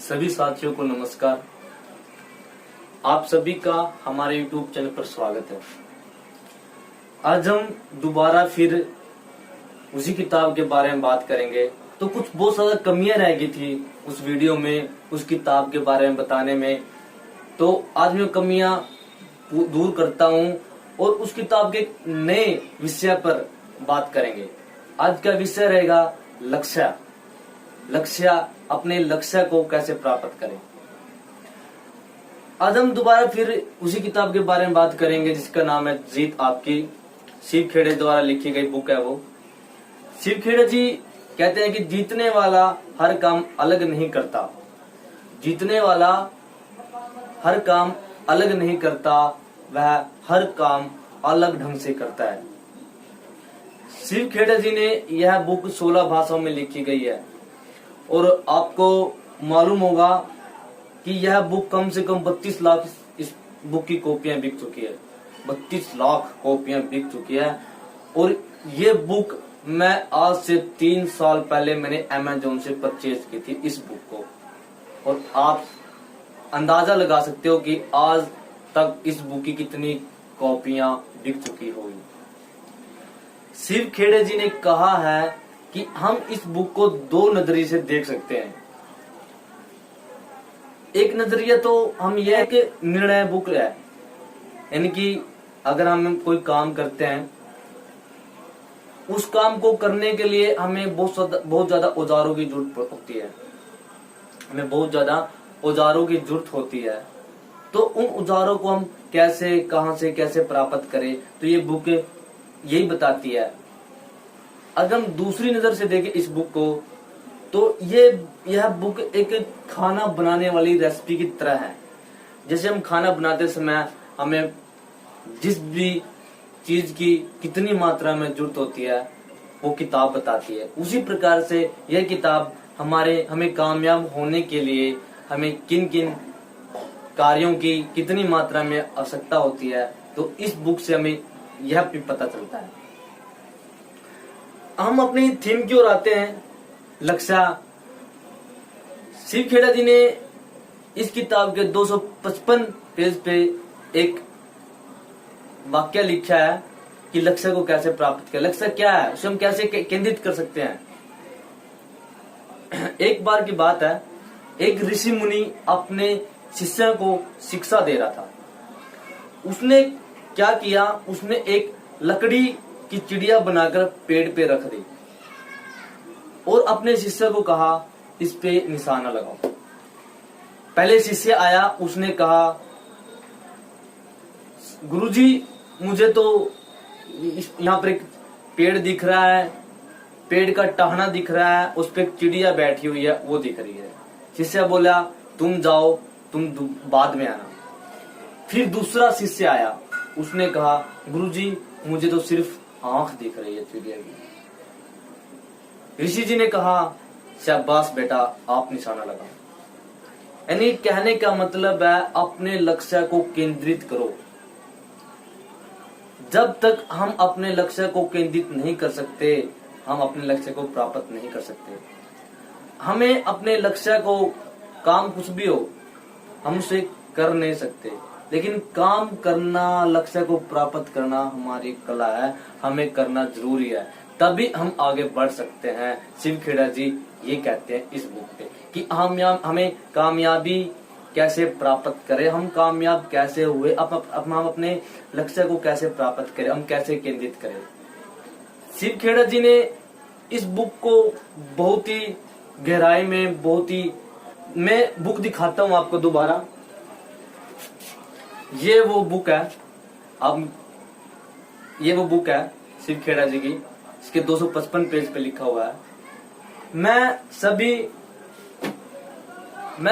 सभी साथियों को नमस्कार। आप सभी का हमारे YouTube चैनल पर स्वागत है। आज हम दोबारा फिर उसी किताब के बारे में बात करेंगे। तो कुछ बहुत ज्यादा कमियां रह गई थी उस वीडियो में, उस किताब के बारे में बताने में। तो आज मैं कमियां दूर करता हूं और उस किताब के नए विषय पर बात करेंगे। आज का विषय रहेगा लक्ष्य, अपने लक्ष्य को कैसे प्राप्त करें। आज हम दोबारा फिर उसी किताब के बारे में बात करेंगे जिसका नाम है जीत आपकी। शिव खेड़े द्वारा लिखी गई बुक है वो। शिव खेड़े जी कहते हैं कि जीतने वाला हर काम अलग नहीं करता, जीतने वाला हर काम अलग नहीं करता, वह हर काम अलग ढंग से करता है। शिव खेड़े जी ने यह बुक 16 भाषाओं में लिखी गई है और आपको मालूम होगा कि यह बुक कम से कम 32 लाख इस बुक की कॉपियां बिक चुकी है। 32 लाख कॉपियां बिक चुकी है। और ये बुक मैं आज से 3 साल पहले मैंने अमेज़न से परचेज की थी इस बुक को। और आप अंदाजा लगा सकते हो कि आज तक इस बुक की कितनी कॉपियां बिक चुकी होगी। शिव खेड़े जी ने कहा है कि हम इस बुक को 2 नजरिए से देख सकते हैं। एक नजरिया तो हम यह कि निर्णय बुक है, यानी कि अगर हम कोई काम करते हैं, उस काम को करने के लिए हमें बहुत ज्यादा औजारों की जरूरत होती है। हमें बहुत ज्यादा औजारों की जरूरत होती है। तो उन औजारों को हम कैसे, कहां से कैसे प्राप्त करें, तो ये बुक यही बताती है। अगर हम दूसरी नजर से देखें इस बुक को, तो यह बुक एक खाना बनाने वाली रेसिपी की तरह है। जैसे हम खाना बनाते समय हमें जिस भी चीज की कितनी मात्रा में जरूरत होती है वो किताब बताती है। उसी प्रकार से यह किताब हमें कामयाब होने के लिए हमें किन किन कार्यों की कितनी मात्रा में आवश्यकता होती है, तो इस बुक से हमें यह भी पता चलता है। हम अपनी थीम की ओर आते हैं, लक्ष्य। शिव खेड़ा जी ने इस किताब के 255 पेज पे एक वाक्य लिखा है कि लक्ष्य को कैसे प्राप्त करें। लक्ष्य क्या है, उसे हम कैसे केंद्रित कर सकते हैं। एक बार की बात है, एक ऋषि मुनि अपने शिष्य को शिक्षा दे रहा था। उसने क्या किया, उसने एक लकड़ी की चिड़िया बनाकर पेड़ पे रख दी और अपने शिष्य को कहा इस पे निशाना लगाओ। पहले शिष्य आया, उसने कहा गुरुजी मुझे तो यहाँ पर एक पेड़ दिख रहा है, पेड़ का टहना दिख रहा है, उस पे एक चिड़िया बैठी हुई है, वो दिख रही है। शिष्य बोला तुम जाओ, तुम बाद में आना। फिर दूसरा शिष्य आया, उसने कहा गुरुजी मुझे तो सिर्फ आंख दिख रही है चिड़िया की। ऋषि जी ने कहा शाबाश बेटा, आप निशाना लगाओ। यानी कहने का मतलब है अपने लक्ष्य को केंद्रित करो। जब तक हम अपने लक्ष्य को केंद्रित नहीं कर सकते, हम अपने लक्ष्य को प्राप्त नहीं कर सकते। हमें अपने लक्ष्य को, काम कुछ भी हो, हम उसे कर नहीं सकते, लेकिन काम करना, लक्ष्य को प्राप्त करना हमारी कला है, हमें करना जरूरी है, तभी हम आगे बढ़ सकते हैं। शिव खेड़ा जी ये कहते हैं इस बुक पे कि हमें कामयाबी कैसे प्राप्त करें, हम कामयाब कैसे हुए, हम अपने लक्ष्य को कैसे प्राप्त करें, हम कैसे केंद्रित करें। शिव खेड़ा जी ने इस बुक को बहुत ही गहराई में, मैं बुक दिखाता हूं आपको दोबारा। ये वो बुक है, अब ये वो बुक है शिव खेड़ा जी की, इसके 255 पेज पे लिखा हुआ है। मैं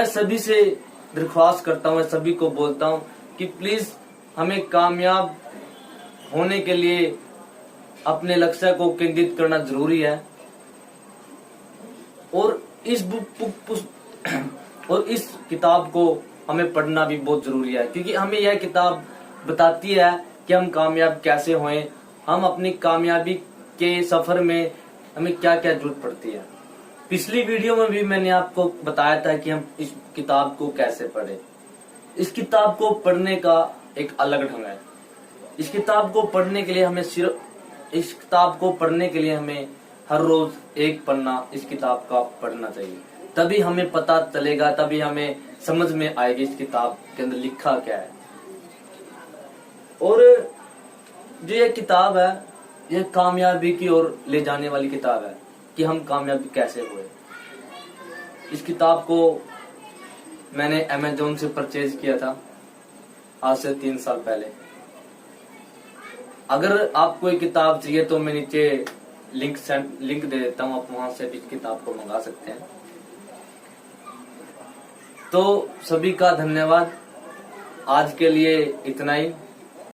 सभी से दरख्वास्त करता हूं, मैं सभी को बोलता हूं कि प्लीज हमें कामयाब होने के लिए अपने लक्ष्य को केंद्रित करना जरूरी है। और इस किताब को हमें पढ़ना भी बहुत जरूरी है, क्योंकि हमें यह किताब बताती है कि हम कामयाब कैसे होएं, हम अपनी कामयाबी के सफर में हमें क्या क्या जरूरत पड़ती है। पिछली वीडियो में भी मैंने आपको बताया था कि हम इस किताब को कैसे पढ़े। इस किताब को पढ़ने का एक अलग ढंग है। इस किताब को पढ़ने के लिए हमें हर रोज एक पन्ना इस किताब का पढ़ना चाहिए। तभी हमें पता चलेगा, तभी हमें समझ में आएगी इस किताब के अंदर लिखा क्या है। और जो ये किताब है, ये कामयाबी की ओर ले जाने वाली किताब है कि हम कामयाब कैसे हुए। इस किताब को मैंने अमेज़न से परचेज किया था आज से 3 साल पहले। अगर आपको ये किताब चाहिए तो मैं नीचे लिंक दे देता हूं, आप वहां से भी किताब को मंगा सकते हैं। तो सभी का धन्यवाद। आज के लिए इतना ही।